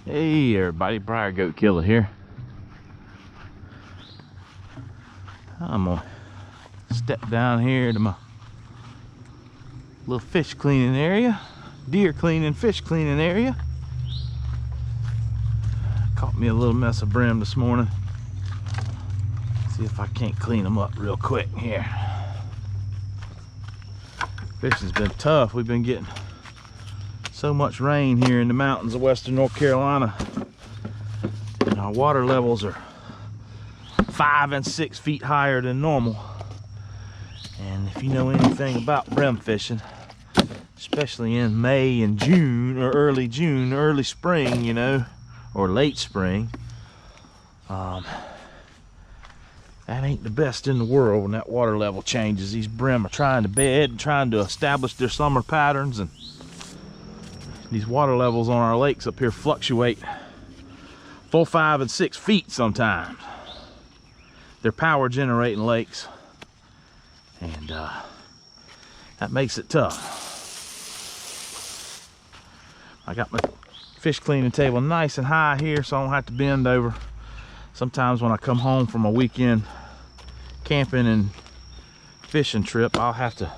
Hey everybody, Briar Goat Killer here. I'm gonna step down here to my little fish cleaning area, deer cleaning, fish cleaning area. Caught me a little mess of brim this morning. See if I can't clean them up real quick here. Fishing's been tough. We've been getting so much rain here in the mountains of western North Carolina, and our water levels are 5 and 6 feet higher than normal. And if you know anything about brim fishing, especially in May and June, or early spring, you know, or late spring, that ain't the best in the world when that water level changes. These brim are trying to bed and trying to establish their summer patterns, and these water levels on our lakes up here fluctuate 4, 5, and 6 feet sometimes. They're power generating lakes, and that makes it tough. I got my fish cleaning table nice and high here so I don't have to bend over. Sometimes when I come home from a weekend camping and fishing trip, I'll have to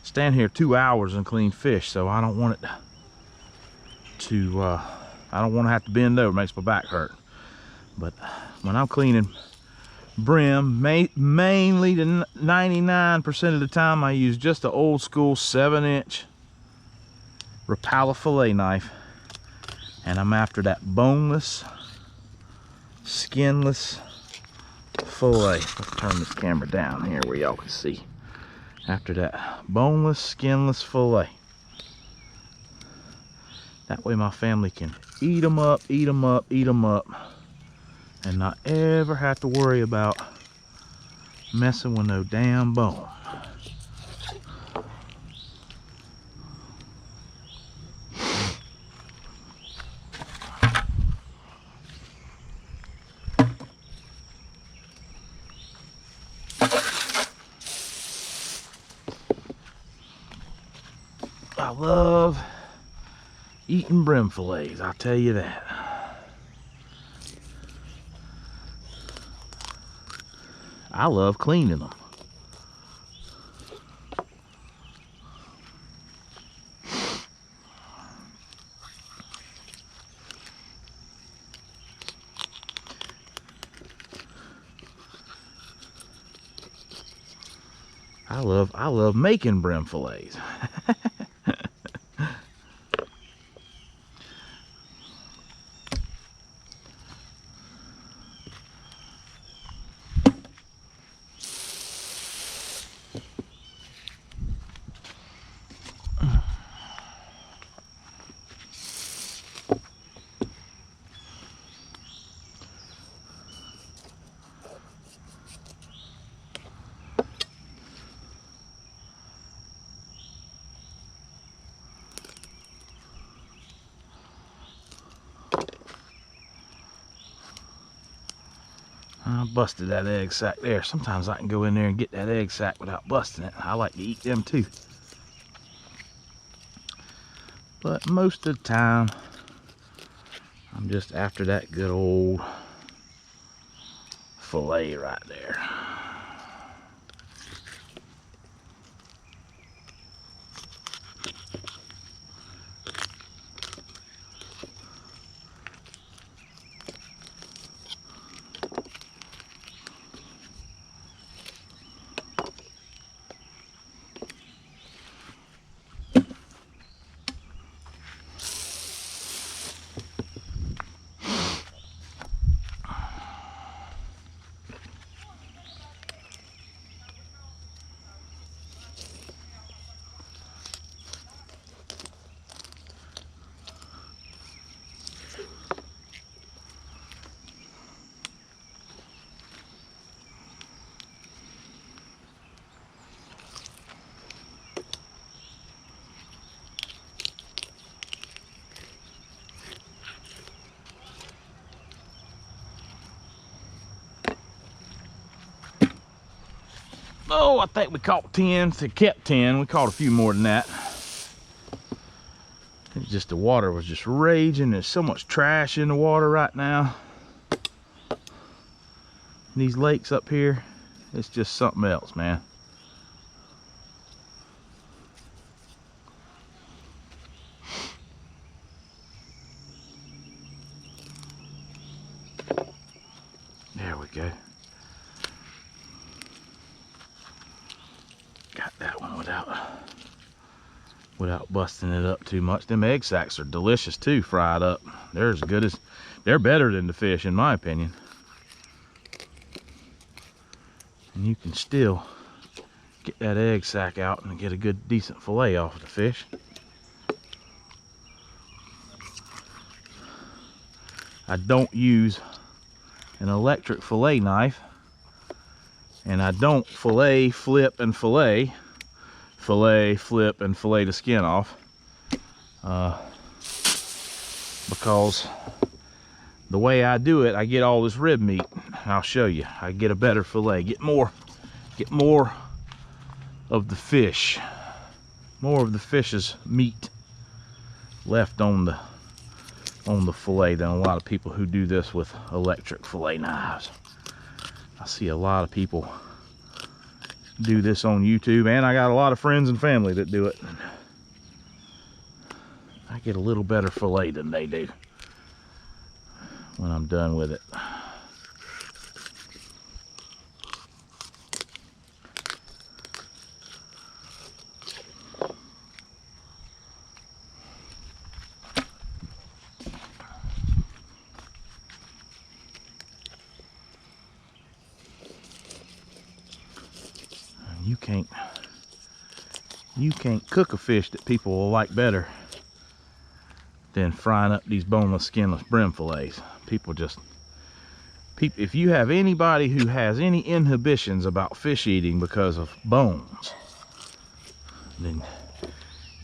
stand here 2 hours and clean fish, so I don't want it to I don't want to have to bend over. It makes my back hurt. But when I'm cleaning brim, mainly to 99% of the time, I use just an old school 7-inch Rapala fillet knife, and I'm after that boneless, skinless fillet. Let's turn this camera down here where y'all can see. After that boneless, skinless fillet. That way my family can eat them up, eat them up, eat them up, and not ever have to worry about messing with no damn bone. I love eating brim fillets, I'll tell you that. I love cleaning them. I love making brim fillets. I busted that egg sac there. Sometimes I can go in there and get that egg sac without busting it. I like to eat them too. But most of the time, I'm just after that good old fillet right there. Oh, I think we caught 10. It kept 10. We caught a few more than that. It's just the water was just raging. There's so much trash in the water right now. These lakes up here, it's just something else, man. There we go. Got that one without busting it up too much. Them egg sacs are delicious too, fried up. They're as good as, they're better than the fish in my opinion. And you can still get that egg sac out and get a good decent fillet off of the fish. I don't use an electric fillet knife, and I don't fillet, flip, and fillet. Fillet, flip, and fillet the skin off. Because the way I do it, I get all this rib meat. I'll show you. I get a better fillet. Get more of the fish. More of the fish's meat left on the fillet than a lot of people who do this with electric fillet knives. I see a lot of people do this on YouTube, and I got a lot of friends and family that do it. I get a little better fillet than they do when I'm done with it. You can't cook a fish that people will like better than frying up these boneless, skinless brim fillets. If you have anybody who has any inhibitions about fish eating because of bones, then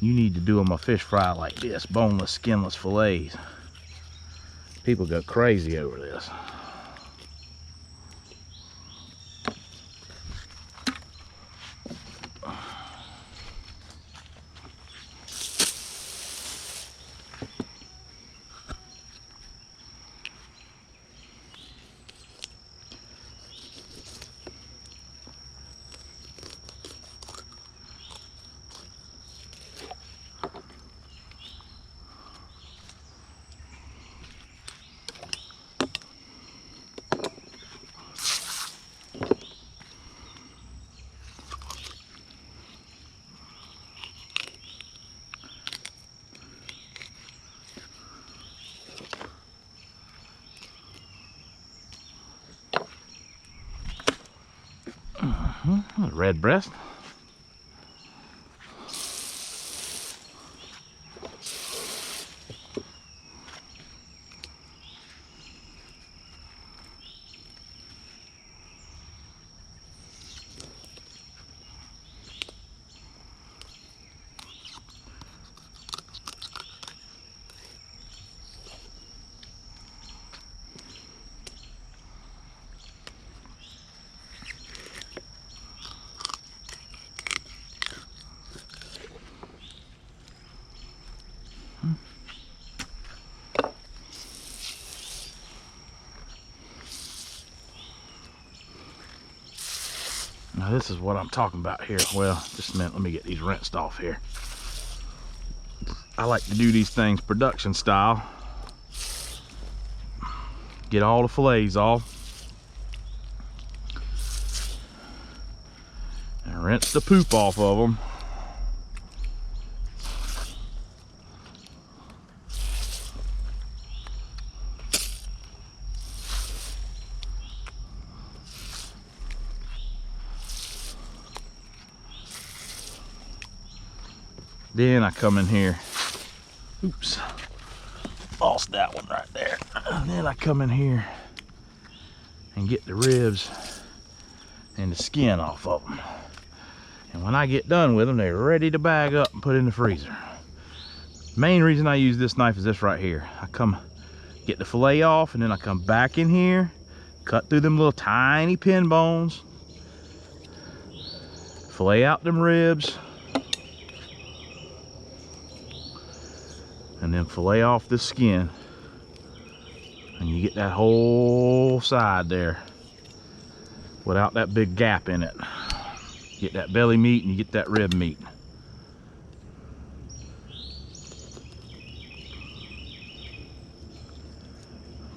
you need to do them a fish fry like this, boneless, skinless fillets. People go crazy over this. Red breast. Now this is what I'm talking about here. Well, just a minute, let me get these rinsed off here. I like to do these things production style. Get all the fillets off. And rinse the poop off of them. Then I come in here, oops, lost that one right there. And then I come in here and get the ribs and the skin off of them. And when I get done with them, they're ready to bag up and put in the freezer. Main reason I use this knife is this right here. I come get the fillet off, and then I come back in here, cut through them little tiny pin bones, fillet out them ribs, and then fillet off the skin, and you get that whole side there without that big gap in it. You get that belly meat and you get that rib meat.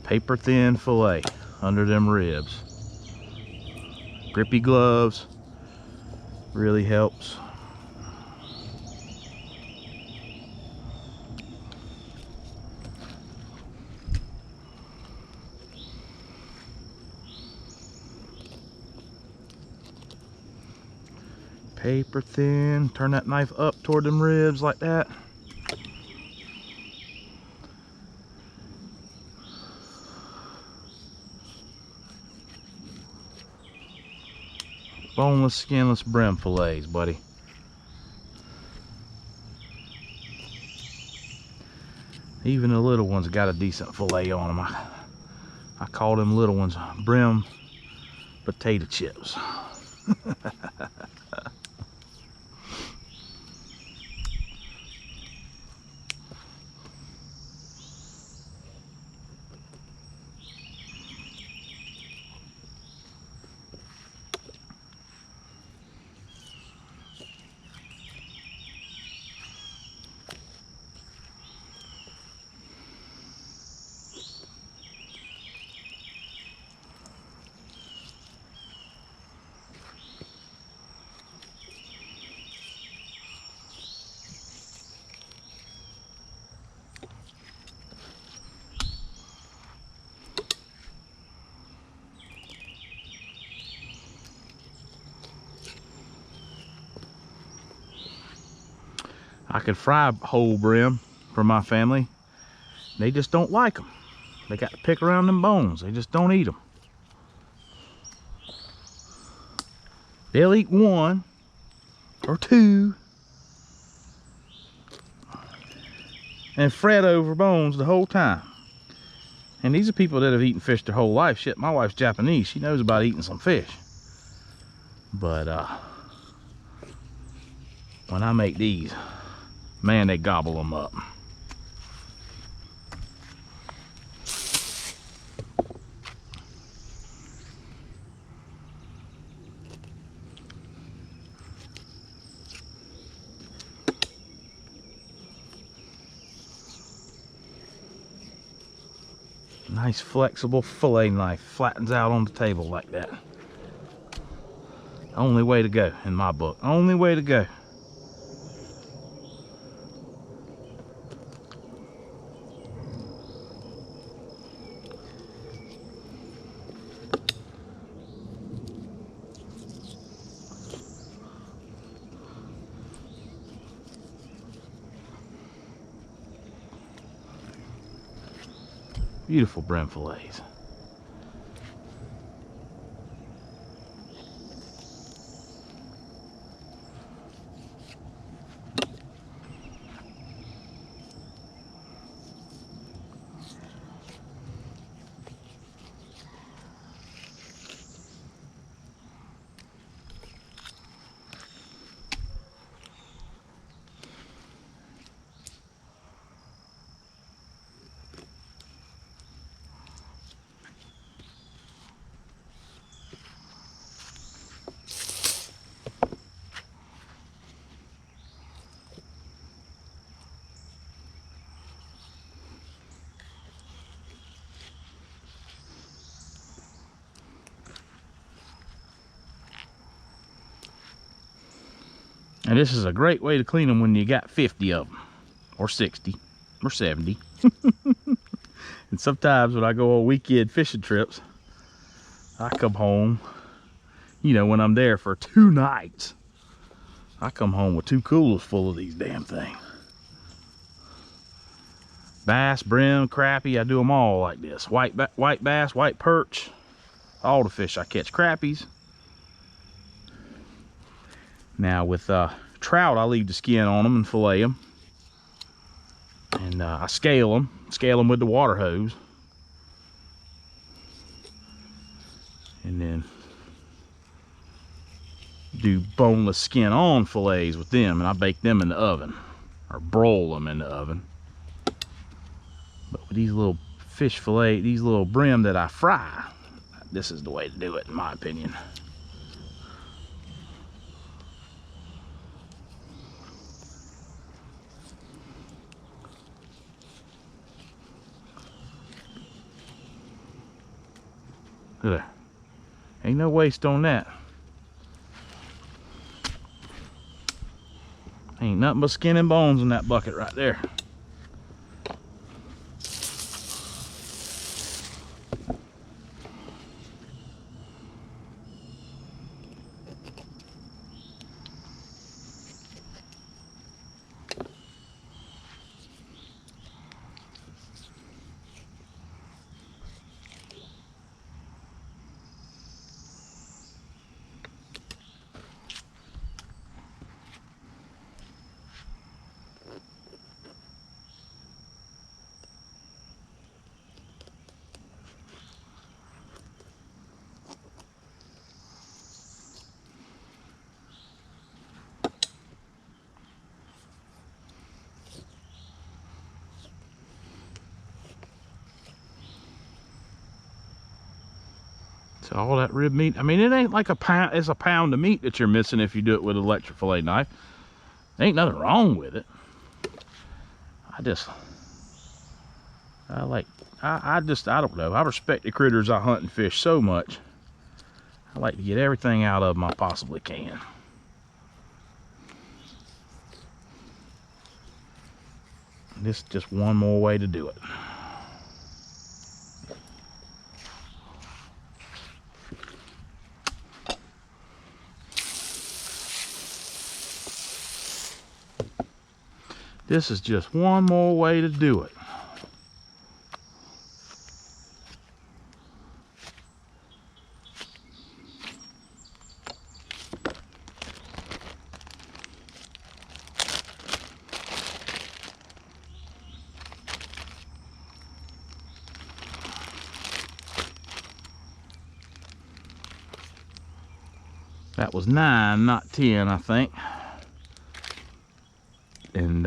Paper thin fillet under them ribs. Grippy gloves really helps. Paper thin, turn that knife up toward them ribs like that. Boneless, skinless brim fillets, buddy. Even the little ones got a decent fillet on them. I call them little ones brim potato chips. I could fry whole brim for my family. They just don't like them. They got to pick around them bones. They just don't eat them. They'll eat one or two and fret over bones the whole time. And these are people that have eaten fish their whole life. Shit, my wife's Japanese. She knows about eating some fish. But when I make these, man, they gobble them up. Nice flexible fillet knife, flattens out on the table like that. Only way to go in my book. Only way to go. Beautiful brim fillets. And this is a great way to clean them when you got 50 of them, or 60, or 70. And sometimes when I go on weekend fishing trips, I come home, you know, when I'm there for 2 nights, I come home with 2 coolers full of these damn things. Bass, brim, crappie, I do them all like this. White bass, white perch, all the fish I catch. Crappies. Now with trout, I leave the skin on them and fillet them. And I scale them with the water hose. And then do boneless skin on fillets with them, and I bake them in the oven, or broil them in the oven. But with these little fish fillet, these little brim that I fry, this is the way to do it, in my opinion. Look at there. Ain't no waste on that. Ain't nothing but skin and bones in that bucket right there. So all that rib meat, I mean, it ain't like a pound, it's a pound of meat that you're missing if you do it with an electric fillet knife. There ain't nothing wrong with it. I don't know. I respect the critters I hunt and fish so much. I like to get everything out of them I possibly can. And this is just one more way to do it. This is just one more way to do it. That was 9, not 10, I think. And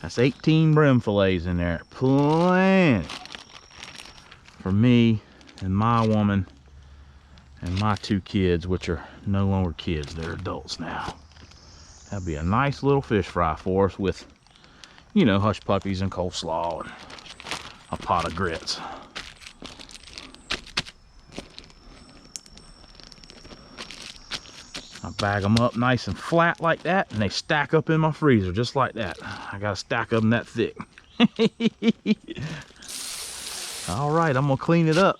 that's 18 brim fillets in there. Plenty for me and my woman and my 2 kids, which are no longer kids, they're adults now. That'd be a nice little fish fry for us with, you know, hush puppies and coleslaw and a pot of grits. I bag them up nice and flat like that, and they stack up in my freezer just like that. I gotta stack of them that thick. All right, I'm gonna clean it up.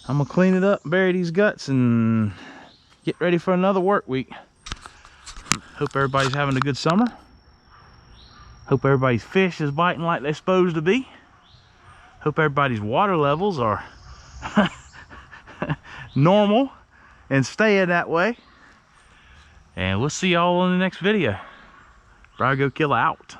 I'm gonna clean it up, bury these guts, and get ready for another work week. Hope everybody's having a good summer. Hope everybody's fish is biting like they're supposed to be. Hope everybody's water levels are normal and staying that way. And we'll see y'all in the next video. Bravo Go Kill out.